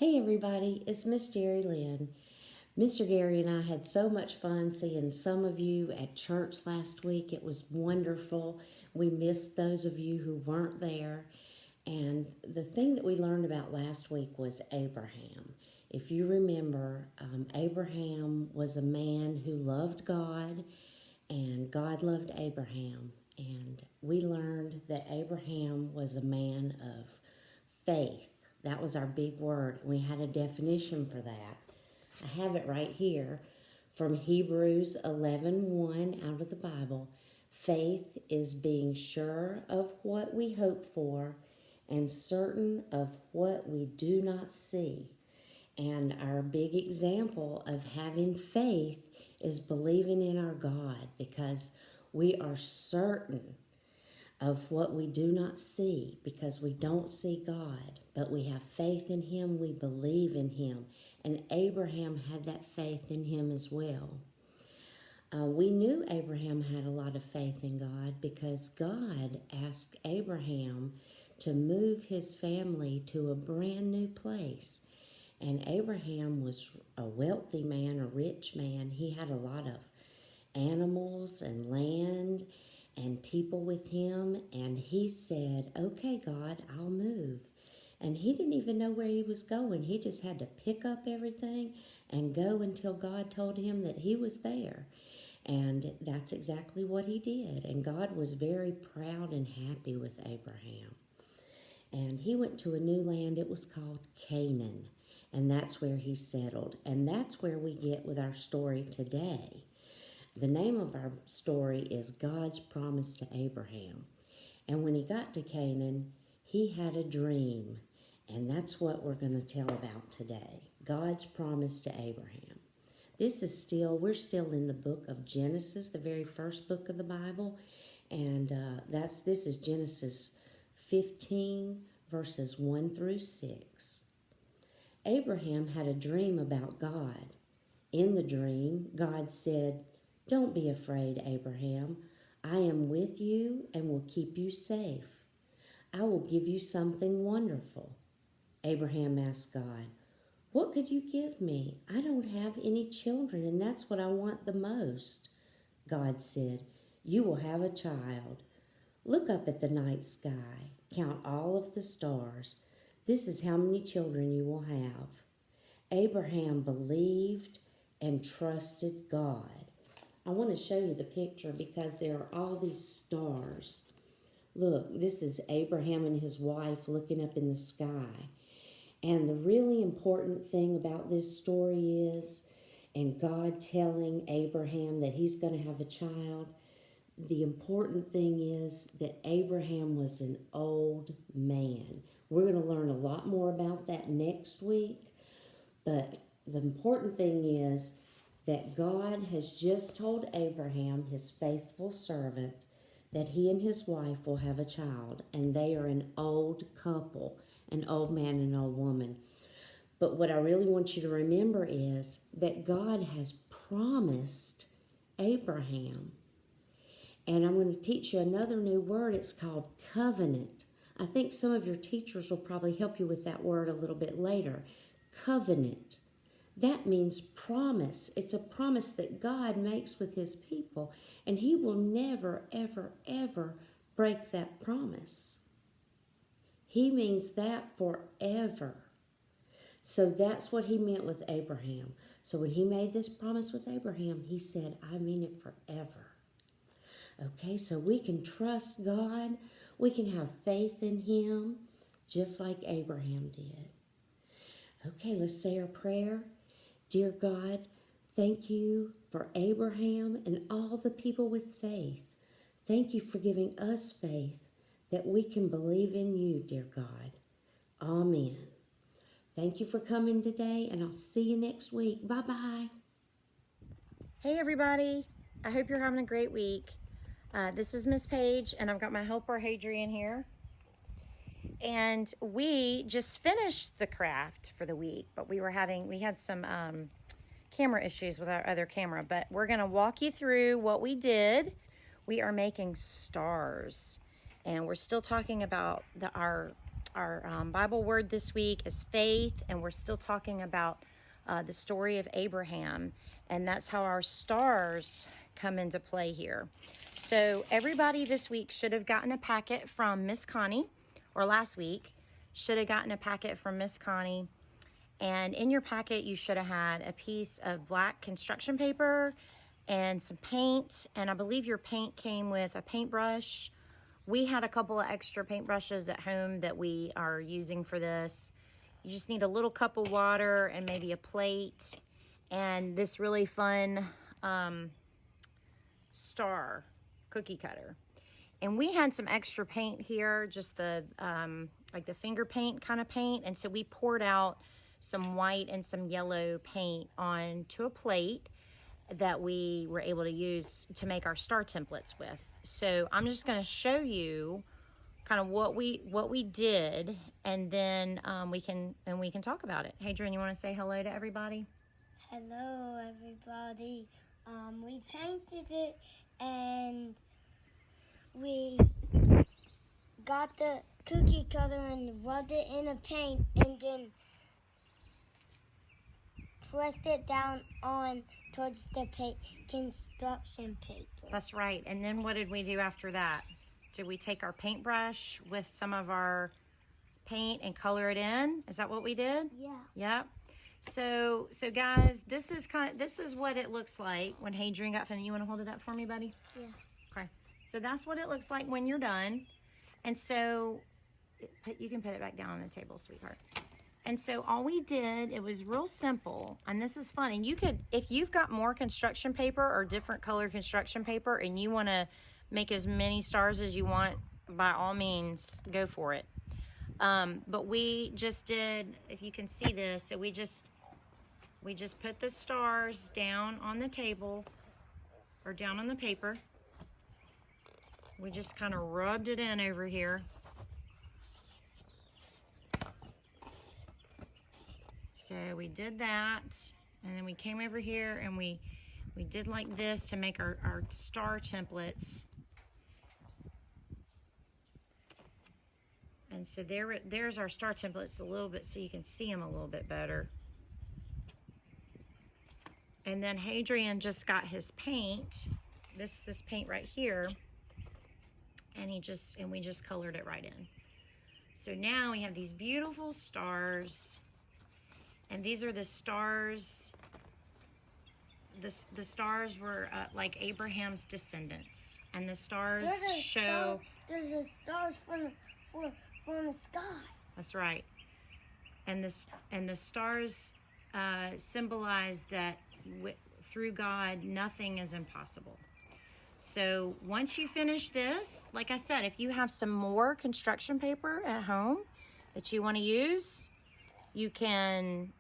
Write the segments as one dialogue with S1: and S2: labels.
S1: Hey everybody, it's Miss Jerry Lynn. Mr. Gary and I had so much fun seeing some of you at church last week. It was wonderful. We missed those of you who weren't there. And the thing that we learned about last week was Abraham. If you remember, Abraham was a man who loved God, and God loved Abraham. And we learned that Abraham was a man of faith. That was our big word. We had a definition for that. I have it right here from Hebrews 11:1 out of the Bible. Faith is being sure of what we hope for and certain of what we do not see. And our big example of having faith is believing in our God, because we are certain of what we do not see, because we don't see God, but we have faith in Him, we believe in Him. And Abraham had that faith in Him as well. We knew Abraham had a lot of faith in God because God asked Abraham to move his family to a brand new place. And Abraham was a wealthy man, a rich man. He had a lot of animals and land and people with him. And he said, okay, God, I'll move. And he didn't even know where he was going. He just had to pick up everything and go until God told him that he was there. And that's exactly what he did. And God was very proud and happy with Abraham. And he went to a new land. It was called Canaan. And that's where he settled. And that's where we get with our story today. The name of our story is God's Promise to Abraham. And when he got to Canaan, he had a dream. And that's what we're going to tell about today. God's promise to Abraham. We're still in the book of Genesis, the very first book of the Bible. And this is Genesis 15, verses 1 through 6. Abraham had a dream about God. In the dream, God said, "Don't be afraid, Abraham. I am with you and will keep you safe. I will give you something wonderful." Abraham asked God, "What could you give me? I don't have any children, and that's what I want the most." God said, "You will have a child. Look up at the night sky. Count all of the stars. This is how many children you will have." Abraham believed and trusted God. I want to show you the picture because there are all these stars. Look, this is Abraham and his wife looking up in the sky. And the really important thing about this story is, and God telling Abraham that he's going to have a child, the important thing is that Abraham was an old man. We're going to learn a lot more about that next week. But the important thing is that God has just told Abraham, his faithful servant, that he and his wife will have a child. And they are an old couple, an old man and an old woman. But what I really want you to remember is that God has promised Abraham. And I'm going to teach you another new word. It's called covenant. I think some of your teachers will probably help you with that word a little bit later. Covenant. That means promise. It's a promise that God makes with his people. And he will never, ever, ever break that promise. He means that forever. So that's what he meant with Abraham. So when he made this promise with Abraham, he said, I mean it forever. Okay, so we can trust God. We can have faith in him, just like Abraham did. Okay, let's say our prayer. Dear God, thank you for Abraham and all the people with faith. Thank you for giving us faith that we can believe in you, dear God. Amen. Thank you for coming today, and I'll see you next week. Bye-bye.
S2: Hey everybody, I hope you're having a great week. This is Miss Paige, and I've got my helper Hadrian here. And we just finished the craft for the week, but we had some camera issues with our other camera, but we're gonna walk you through what we did. We are making stars, and we're still talking about our Bible word this week is faith, and we're still talking about the story of Abraham, and that's how our stars come into play here. So everybody this week should have gotten a packet from Miss Connie, or last week should have gotten a packet from Miss Connie. And in your packet, you should have had a piece of black construction paper and some paint. And I believe your paint came with a paintbrush. We had a couple of extra paintbrushes at home that we are using for this. You just need a little cup of water and maybe a plate and this really fun star cookie cutter. And we had some extra paint here, just the like the finger paint kind of paint. And so we poured out some white and some yellow paint onto a plate that we were able to use to make our star templates with. So I'm just going to show you kind of what we did, and then we can talk about it. Hadrian, you want to say hello to everybody?
S3: Hello, everybody. We painted it, and we got the cookie cutter and rubbed it in a paint, and then pressed it down on towards the construction paper.
S2: That's right. And then what did we do after that? Did we take our paintbrush with some of our paint and color it in? Is that what we did?
S3: Yeah.
S2: Yep. So guys, this is what it looks like when Hadrian got finished. You want to hold it up for me, buddy?
S3: Yeah.
S2: Okay. So that's what it looks like when you're done. And so you can put it back down on the table, sweetheart. And so all we did, it was real simple, and this is fun. And you could, if you've got more construction paper or different color construction paper and you want to make as many stars as you want, by all means, go for it. But we just did, if you can see this, so we just put the stars down on the table or down on the paper. We just kind of rubbed it in over here. So we did that, and then we came over here and we did like this to make our star templates. And so there's our star templates a little bit so you can see them a little bit better. And then Hadrian just got his paint, this paint right here, and we just colored it right in. So now we have these beautiful stars. And these are the stars. The stars were like Abraham's descendants, and the stars show.
S3: There's the stars from the sky.
S2: That's right. And the stars symbolize that through God, nothing is impossible. So once you finish this, like I said, if you have some more construction paper at home that you want to use, you can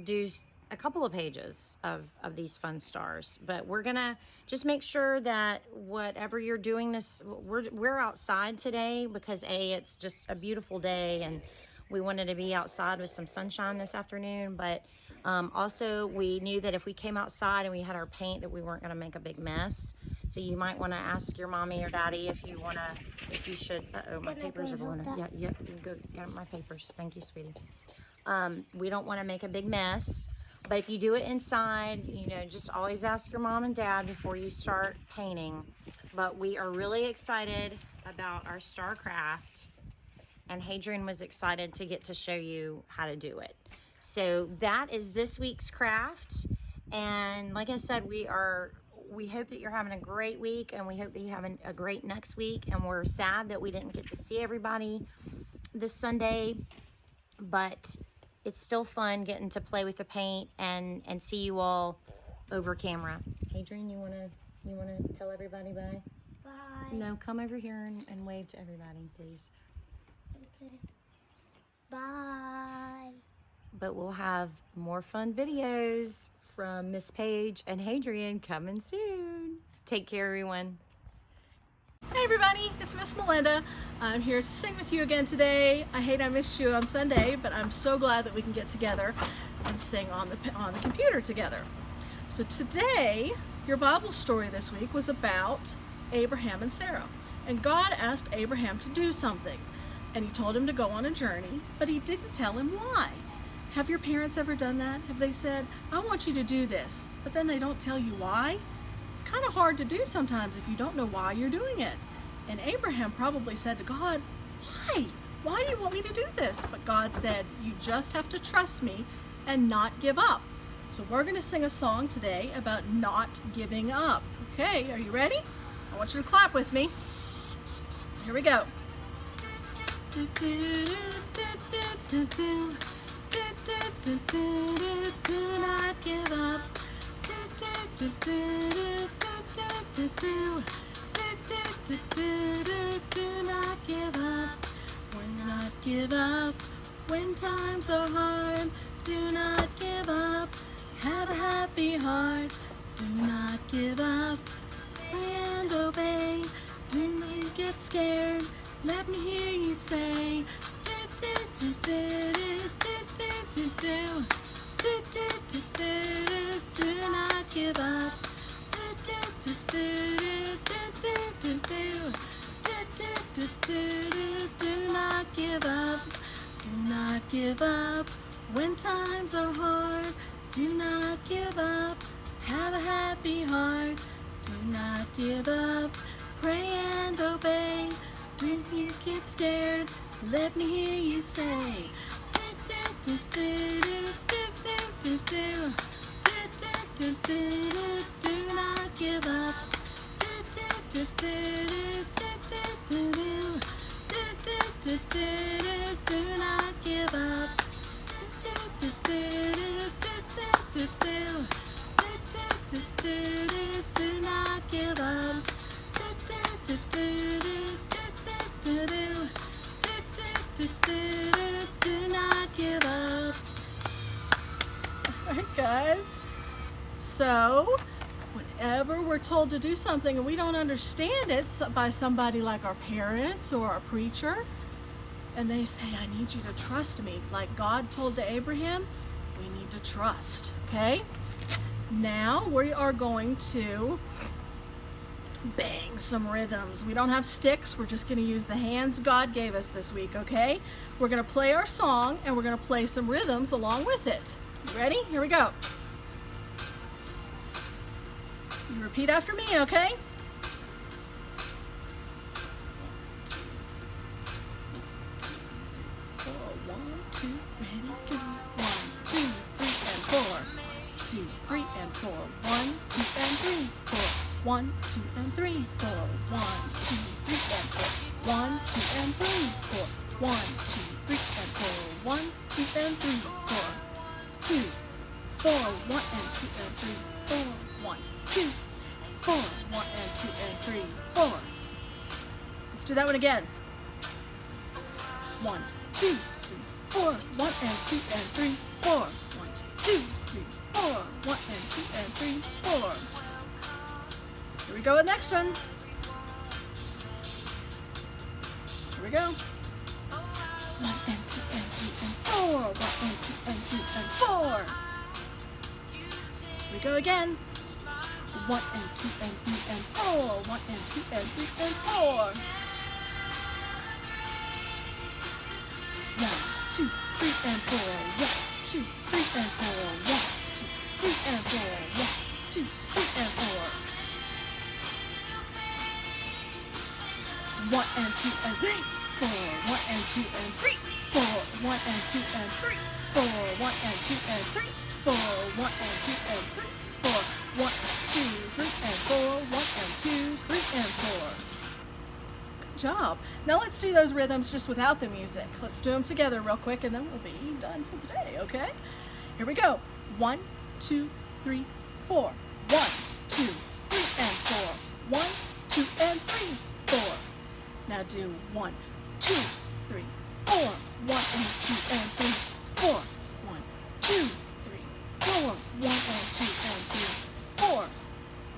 S2: do a couple of pages of these fun stars. But we're gonna just make sure that whatever you're doing this, we're outside today because it's just a beautiful day and we wanted to be outside with some sunshine this afternoon. But also we knew that if we came outside and we had our paint, that we weren't gonna make a big mess. So you might want to ask your mommy or daddy if you should. My papers are blowing up. Yeah, you can go get my papers. Thank you, sweetie. We don't want to make a big mess, but if you do it inside, just always ask your mom and dad before you start painting. But we are really excited about our star craft, and Hadrian was excited to get to show you how to do it. So that is this week's craft, and like I said, we hope that you're having a great week, and we hope that you have a great next week. And we're sad that we didn't get to see everybody this Sunday, but it's still fun getting to play with the paint and see you all over camera. Hadrian, you wanna tell everybody bye?
S3: Bye.
S2: No, come over here and wave to everybody, please.
S3: Okay. Bye.
S2: But we'll have more fun videos from Miss Paige and Hadrian coming soon. Take care, everyone.
S4: Hey everybody, it's Miss Melinda. I'm here to sing with you again today. I hate I missed you on Sunday, but I'm so glad that we can get together and sing on the computer together. So today, your Bible story this week was about Abraham and Sarah. And God asked Abraham to do something. and he told him to go on a journey, but he didn't tell him why. Have your parents ever done that? Have they said, I want you to do this, but then they don't tell you why? It's kind of hard to do sometimes if you don't know why you're doing it. And Abraham probably said to God, why? Why do you want me to do this? But God said, you just have to trust me and not give up. So we're going to sing a song today about not giving up. Okay, are you ready? I want you to clap with me. Here we go. Do not give up. Do not give up. When not give up. When times are hard. Do not give up. Have a happy heart. Do not give up. Pray and obey. Do not get scared. Let me hear you say. Do not give up. Do not give up. Do not give up. When times are hard. Do not give up. Have a happy heart. Do not give up. Pray and obey. Do you get scared? Let me hear you say. Do not give up. Do not give up. Do not give up. Do not give up. All right, guys. So, whenever we're told to do something and we don't understand it by somebody like our parents or our preacher, and they say, I need you to trust me, like God told to Abraham, we need to trust, okay? Now we are going to bang some rhythms. We don't have sticks. We're just going to use the hands God gave us this week, okay? We're going to play our song and we're going to play some rhythms along with it. You ready? Here we go. You repeat after me, okay? 1, 2, 3 and 4. 1, 2, and 3, 4. 1, 2, and 3, 4. 1, 2, 3 and 4. 1, 2, and 3, 4. 1, 2, 3 and 4. 1, 2, and 3, 4. 2, 4. 1 and 2 and 3, 4. 1, 2, 4. 1 and 2 and 3, 4. Let's do that one again. 1, 2, 3, 4. 1 and 2 and 3, 4. 1, 2, 3, 4. 1 and 2 and 3, 4. Here we go with the next one. Here we go. 1 and 2 and 3 and 4. 1 and 2 and 3 and 4. Here we go again. 1 and 2 and 3 and 4. 1 and 2 and 3 and 4. 1, 2, 3 and 4. 1, 2, 3 and 4. 1, 2, 3 and 4. 1, 2, 3 and 4. 1 and 2 and 3, 4. 1 and 2 and 3, 4. 1 and 2 and 3, 4. 1 and 2 and 3, 4. 1 and 2 and 3, 4. 1, 2, 3 and 4. 1 and 2, 3 and 4. Good job. Now let's do those rhythms just without the music. Let's do them together real quick and then we'll be done for the day, okay? Here we go. 1, 2, 3, 4. 1, 2, 3 and 4. 1, 2 and 3, 4. Now do 1, 2, 3, 4. 1 and 2 and 3, 4. 1, 2, 3, 4. 1 and 2 and 3, 4.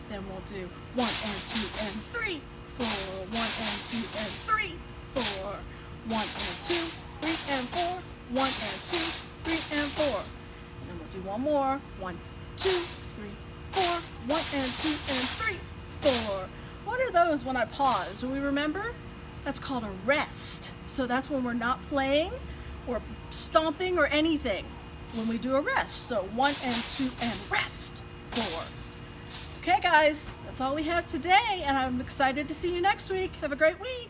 S4: Then we'll do 1 and 2 and 3, 4. 1 and 2 and 3, 4. 1 and 2, 3 and 4. 1 and 2, 3 and 4. And then we'll do one more. 1, 2, 3, 4. 1 and 2 and 3, 4. What are those when I pause? Do we remember? That's called a rest. So that's when we're not playing or stomping or anything. When we do a rest. So 1 and 2 and rest. 4. Okay guys, that's all we have today, and I'm excited to see you next week. Have a great week.